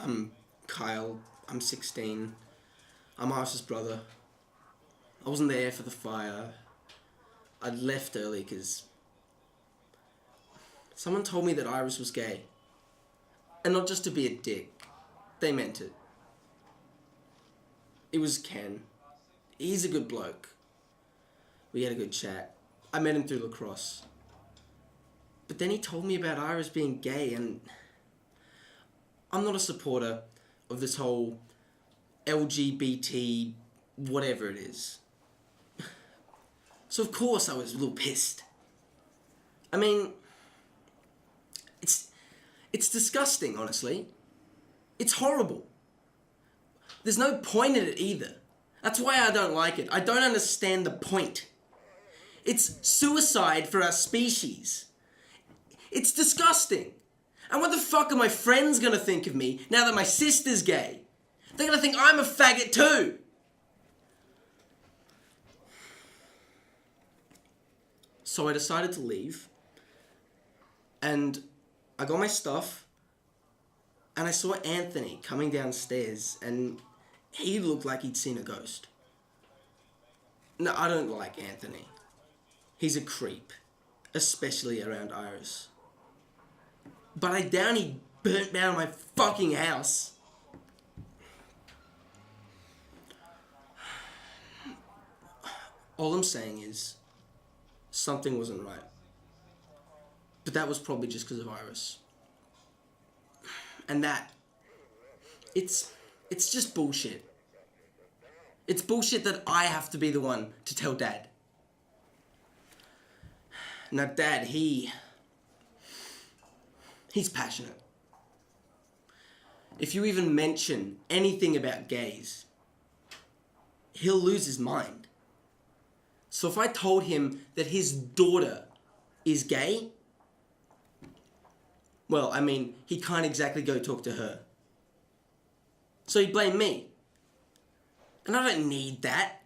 I'm Kyle. I'm 16. I'm Iris's brother. I wasn't there for the fire. I left early because someone told me that Iris was gay. And not just to be a dick. They meant it. It was Ken. He's a good bloke. We had a good chat. I met him through lacrosse. But then he told me about Iris being gay, and I'm not a supporter of this whole LGBT whatever it is. So of course I was a little pissed. I mean, it's disgusting, honestly. It's horrible. There's no point in it either. That's why I don't like it. I don't understand the point. It's suicide for our species. It's disgusting. And what the fuck are my friends gonna think of me now that my sister's gay? They're gonna think I'm a faggot too. So I decided to leave. And I got my stuff. And I saw Anthony coming downstairs, and he looked like he'd seen a ghost. No, I don't like Anthony. He's a creep, especially around Iris. But I doubt he burnt down my fucking house. All I'm saying is, something wasn't right. But that was probably just because of Iris. And it's just bullshit. It's bullshit that I have to be the one to tell Dad. Now Dad, he's passionate. If you even mention anything about gays, he'll lose his mind. So if I told him that his daughter is gay, well, I mean, he can't exactly go talk to her. So he'd blame me. And I don't need that.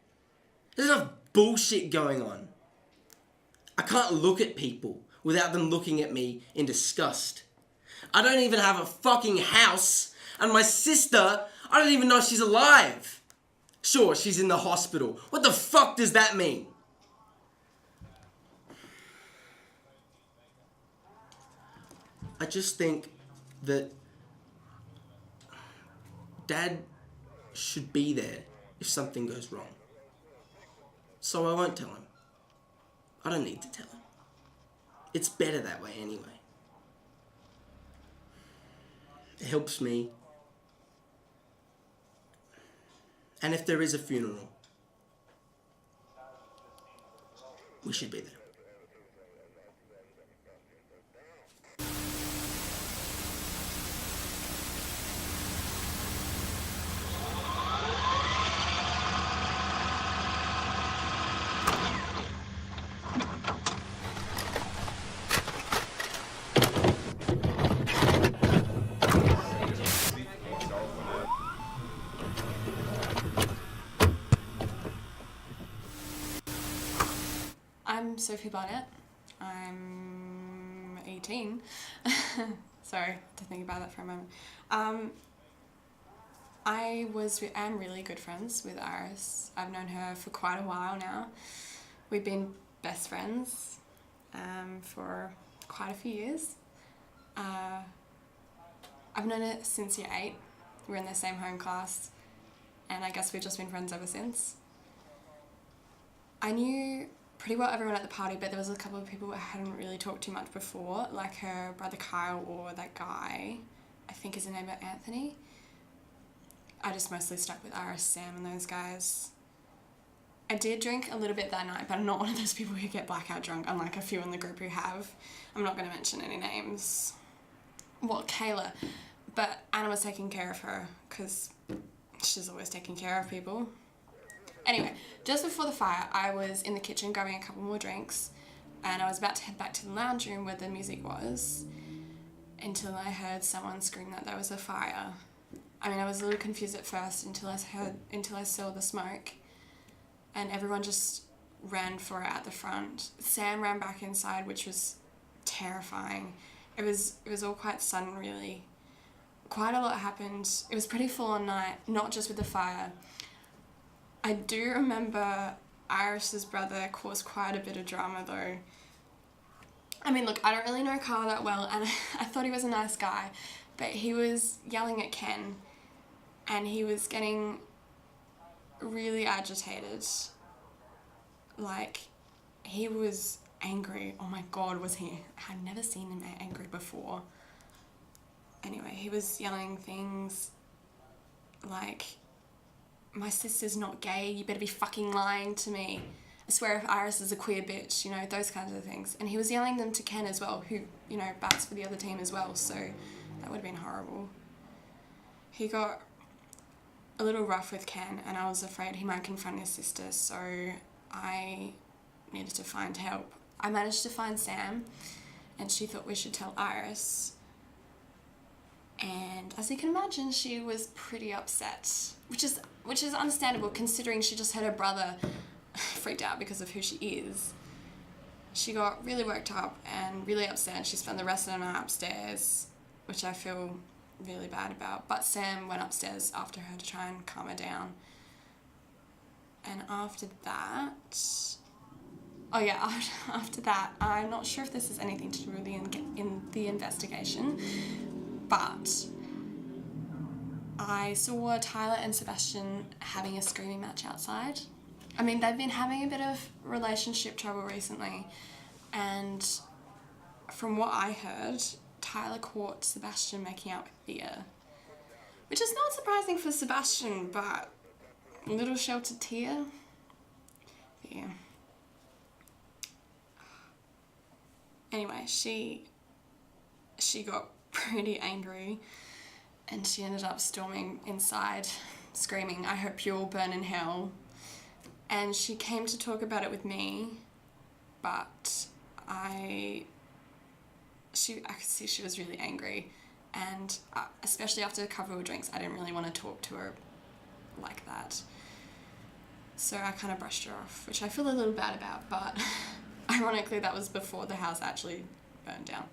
There's enough bullshit going on. I can't look at people without them looking at me in disgust. I don't even have a fucking house, and my sister, I don't even know if she's alive. Sure, she's in the hospital. What the fuck does that mean? I just think that Dad should be there if something goes wrong. So I won't tell him. I don't need to tell him. It's better that way anyway. It helps me. And if there is a funeral, we should be there. I'm Sophie Barnett. I'm 18. Sorry to think about that for a moment. I am really good friends with Iris. I've known her for quite a while now. We've been best friends for quite a few years. I've known her since year 8. We're in the same home class, and I guess we've just been friends ever since. I knew pretty well everyone at the party, but there was a couple of people I hadn't really talked to much before, like her brother Kyle or that guy, I think his name was Anthony. I just mostly stuck with Iris, Sam and those guys. I did drink a little bit that night, but I'm not one of those people who get blackout drunk, unlike a few in the group who have. I'm not going to mention any names. Well, Kayla. But Anna was taking care of her, because she's always taking care of people. Anyway, just before the fire, I was in the kitchen grabbing a couple more drinks, and I was about to head back to the lounge room where the music was, until I heard someone scream that there was a fire. I mean, I was a little confused at first until I saw the smoke, and everyone just ran for it at the front. Sam ran back inside, which was terrifying. It was all quite sudden, really. quite a lot happened. It was pretty full on night, not just with the fire. I do remember Iris's brother caused quite a bit of drama though. I mean, look, I don't really know Carl that well, and I thought he was a nice guy, but he was yelling at Ken, and he was getting really agitated. Like, he was angry. Oh my god, was he? I'd never seen him angry before. Anyway, he was yelling things like, my sister's not gay, you better be fucking lying to me. I swear if Iris is a queer bitch, you know, those kinds of things. And he was yelling them to Ken as well, who, you know, bats for the other team as well, so that would have been horrible. He got a little rough with Ken, and I was afraid he might confront his sister, so I needed to find help. I managed to find Sam, and she thought we should tell Iris. And as you can imagine, she was pretty upset, which is understandable considering she just had her brother freaked out because of who she is. She got really worked up and really upset, and she spent the rest of the night upstairs, which I feel really bad about. But Sam went upstairs after her to try and calm her down. And after that, after that, I'm not sure if this has anything to do with in the investigation, but I saw Tyler and Sebastian having a screaming match outside. I mean, they've been having a bit of relationship trouble recently, and from what I heard, Tyler caught Sebastian making out with Thea, which is not surprising for Sebastian, but a little sheltered Tia. Yeah. Anyway, she got pretty angry, and she ended up storming inside, screaming, "I hope you all burn in hell." And she came to talk about it with me, but I could see she was really angry, and especially after a couple of drinks, I didn't really want to talk to her like that. So I kind of brushed her off, which I feel a little bad about, but ironically that was before the house actually burned down.